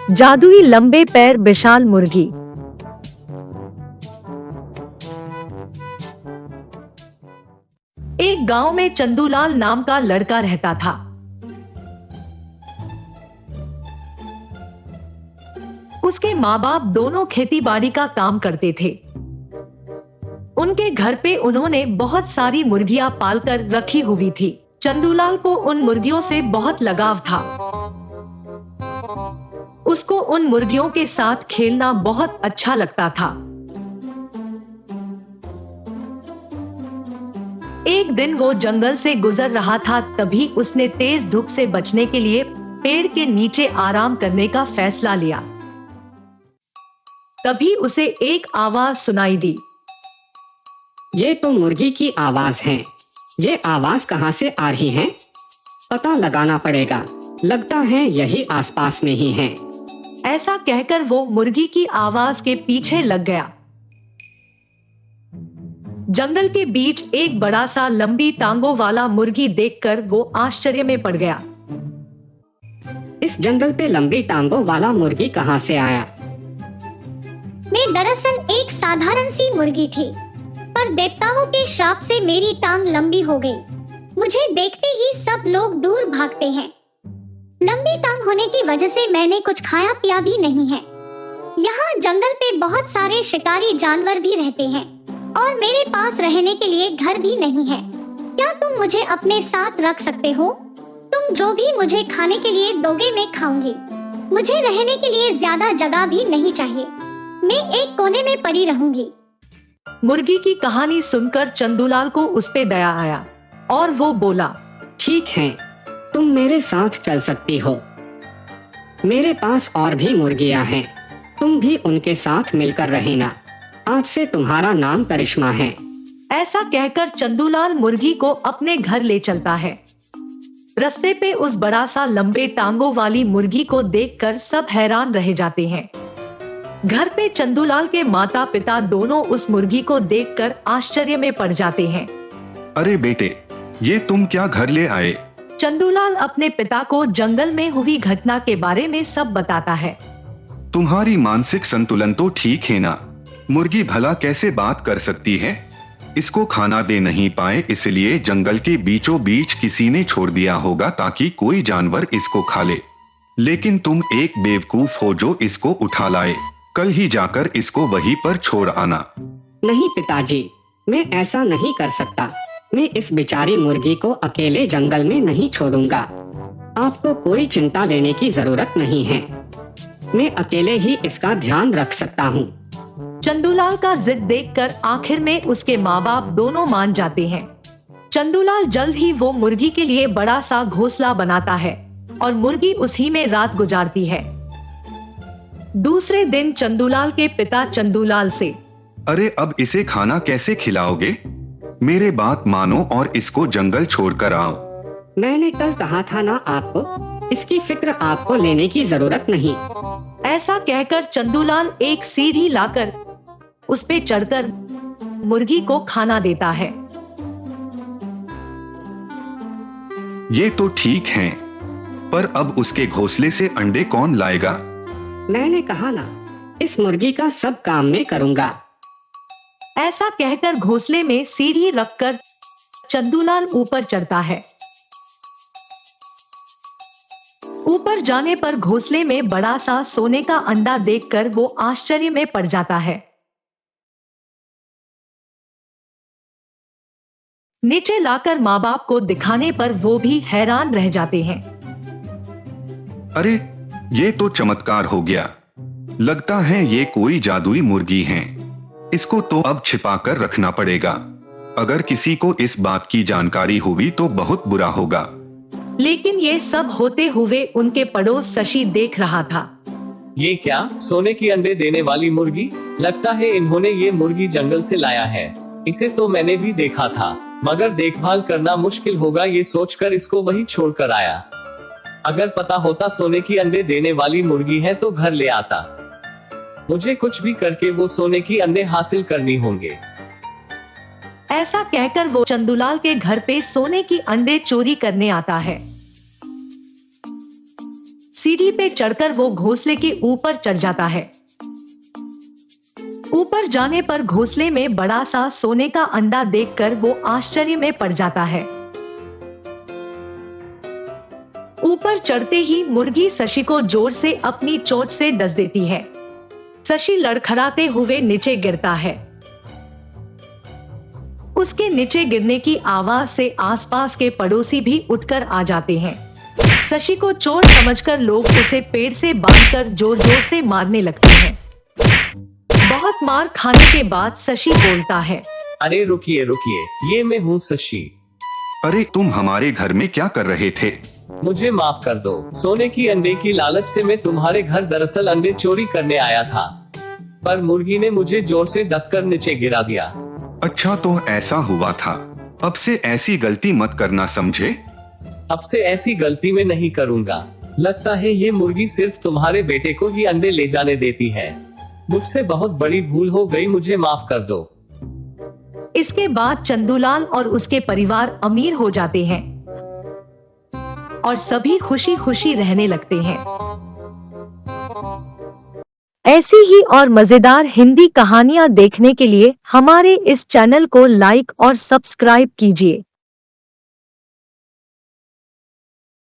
जादुई लंबे पैर विशाल मुर्गी। एक गांव में चंदूलाल नाम का लड़का रहता था। उसके माँ बाप दोनों खेती बाड़ी का काम करते थे। उनके घर पे उन्होंने बहुत सारी मुर्गियां पालकर रखी हुई थी। चंदूलाल को उन मुर्गियों से बहुत लगाव था। उसको उन मुर्गियों के साथ खेलना बहुत अच्छा लगता था। एक दिन वो जंगल से गुजर रहा था, तभी उसने तेज धूप से बचने के लिए पेड़ के नीचे आराम करने का फैसला लिया। तभी उसे एक आवाज सुनाई दी। ये तो मुर्गी की आवाज है। ये आवाज कहाँ से आ रही है? पता लगाना पड़ेगा। लगता है यही आसपास में ही है। ऐसा कहकर वो मुर्गी की आवाज के पीछे लग गया। जंगल के बीच एक बड़ा सा लंबी टांगों वाला मुर्गी देखकर वो आश्चर्य में पड़ गया। इस जंगल पे लंबी टांगों वाला मुर्गी कहाँ से आया? मैं दरअसल एक साधारण सी मुर्गी थी, पर देवताओं के श्राप से मेरी टांग लंबी हो गई। मुझे देखते ही सब लोग दूर भागते हैं। लंबी टांग होने की वजह से मैंने कुछ खाया पिया भी नहीं है। यहाँ जंगल पे बहुत सारे शिकारी जानवर भी रहते हैं और मेरे पास रहने के लिए घर भी नहीं है। क्या तुम मुझे अपने साथ रख सकते हो? तुम जो भी मुझे खाने के लिए दोगे मैं खाऊंगी। मुझे रहने के लिए ज्यादा जगह भी नहीं चाहिए। मैं एक कोने में पड़ी रहूंगी। मुर्गी की कहानी सुनकर चंदूलाल को उस पे दया आया और वो बोला, ठीक है, तुम मेरे साथ चल सकती हो। मेरे पास और भी मुर्गियां हैं। तुम भी उनके साथ मिलकर रहना। आज से तुम्हारा नाम करिश्मा है। ऐसा कहकर चंदूलाल मुर्गी को अपने घर ले चलता है। रास्ते पे उस बड़ा सा लंबे टांगों वाली मुर्गी को देखकर सब हैरान रह जाते हैं। घर पे चंदूलाल के माता पिता दोनों उस मुर्गी को देखकर आश्चर्य में पड़ जाते हैं। अरे बेटे, ये तुम क्या घर ले आए? चंदूलाल अपने पिता को जंगल में हुई घटना के बारे में सब बताता है। तुम्हारी मानसिक संतुलन तो ठीक है ना? मुर्गी भला कैसे बात कर सकती है? इसको खाना दे नहीं पाए इसलिए जंगल के बीचों बीच किसी ने छोड़ दिया होगा ताकि कोई जानवर इसको खा ले। लेकिन तुम एक बेवकूफ हो जो इसको उठा लाए। कल ही जाकर इसको वहीं पर छोड़ आना। नहीं पिताजी, मैं ऐसा नहीं कर सकता। मैं इस बेचारी मुर्गी को अकेले जंगल में नहीं छोड़ूंगा। आपको कोई चिंता लेने की जरूरत नहीं है। मैं अकेले ही इसका ध्यान रख सकता हूँ। चंदूलाल का जिद देखकर आखिर में उसके माँ बाप दोनों मान जाते हैं। चंदूलाल जल्द ही वो मुर्गी के लिए बड़ा सा घोंसला बनाता है और मुर्गी उसी में रात गुजारती है। दूसरे दिन चंदूलाल के पिता चंदूलाल से, अरे अब इसे खाना कैसे खिलाओगे? मेरे बात मानो और इसको जंगल छोड़कर आओ। मैंने कल कहा था ना आपको, इसकी फिक्र आपको लेने की जरूरत नहीं। ऐसा कहकर चंदूलाल एक सीढ़ी लाकर उस पे चढ़कर मुर्गी को खाना देता है। ये तो ठीक है, पर अब उसके घोंसले से अंडे कौन लाएगा? मैंने कहा ना, इस मुर्गी का सब काम मैं करूंगा। ऐसा कहकर घोंसले में सीढ़ी रखकर चंदूलाल ऊपर चढ़ता है। ऊपर जाने पर घोंसले में बड़ा सा सोने का अंडा देखकर वो आश्चर्य में पड़ जाता है। नीचे लाकर माँ बाप को दिखाने पर वो भी हैरान रह जाते हैं। अरे ये तो चमत्कार हो गया। लगता है ये कोई जादुई मुर्गी है। इसको तो अब छिपाकर रखना पड़ेगा। अगर किसी को इस बात की जानकारी हुई तो बहुत बुरा होगा। लेकिन ये सब होते हुए उनके पड़ोस शशि देख रहा था। ये क्या, सोने की अंडे देने वाली मुर्गी? लगता है इन्होंने ये मुर्गी जंगल से लाया है। इसे तो मैंने भी देखा था, मगर देखभाल करना मुश्किल होगा ये सोचकर इसको वही छोड़कर आया। अगर पता होता सोने की अंडे देने वाली मुर्गी है तो घर ले आता। मुझे कुछ भी करके वो सोने की अंडे हासिल करनी होंगे। ऐसा कहकर वो चंदूलाल के घर पे सोने की अंडे चोरी करने आता है। सीढ़ी पे चढ़कर वो घोंसले के ऊपर चढ़ जाता है। ऊपर जाने पर घोंसले में बड़ा सा सोने का अंडा देखकर वो आश्चर्य में पड़ जाता है। ऊपर चढ़ते ही मुर्गी शशि को जोर से अपनी चोंच से डस देती है। शशि लड़खड़ाते हुए नीचे गिरता है। उसके नीचे गिरने की आवाज से आसपास के पड़ोसी भी उठकर आ जाते हैं। शशि को चोर समझकर लोग उसे पेड़ से बांधकर जोर जोर से मारने लगते हैं। बहुत मार खाने के बाद शशि बोलता है, अरे रुकिए रुकिए, ये मैं हूँ शशि। अरे तुम हमारे घर में क्या कर रहे थे? मुझे माफ कर दो। सोने की अंडे की लालच से मैं तुम्हारे घर दरअसल अंडे चोरी करने आया था, पर मुर्गी ने मुझे जोर से डसकर नीचे गिरा दिया। अच्छा तो ऐसा हुआ था। अब से ऐसी गलती मत करना, समझे? अब से ऐसी गलती मैं नहीं करूँगा। लगता है ये मुर्गी सिर्फ तुम्हारे बेटे को ही अंडे ले जाने देती है। मुझसे बहुत बड़ी भूल हो गई, मुझे माफ कर दो। इसके बाद चंदूलाल और उसके परिवार अमीर हो जाते हैं और सभी खुशी खुशी रहने लगते हैं। ऐसी ही और मजेदार हिंदी कहानियां देखने के लिए हमारे इस चैनल को लाइक और सब्सक्राइब कीजिए।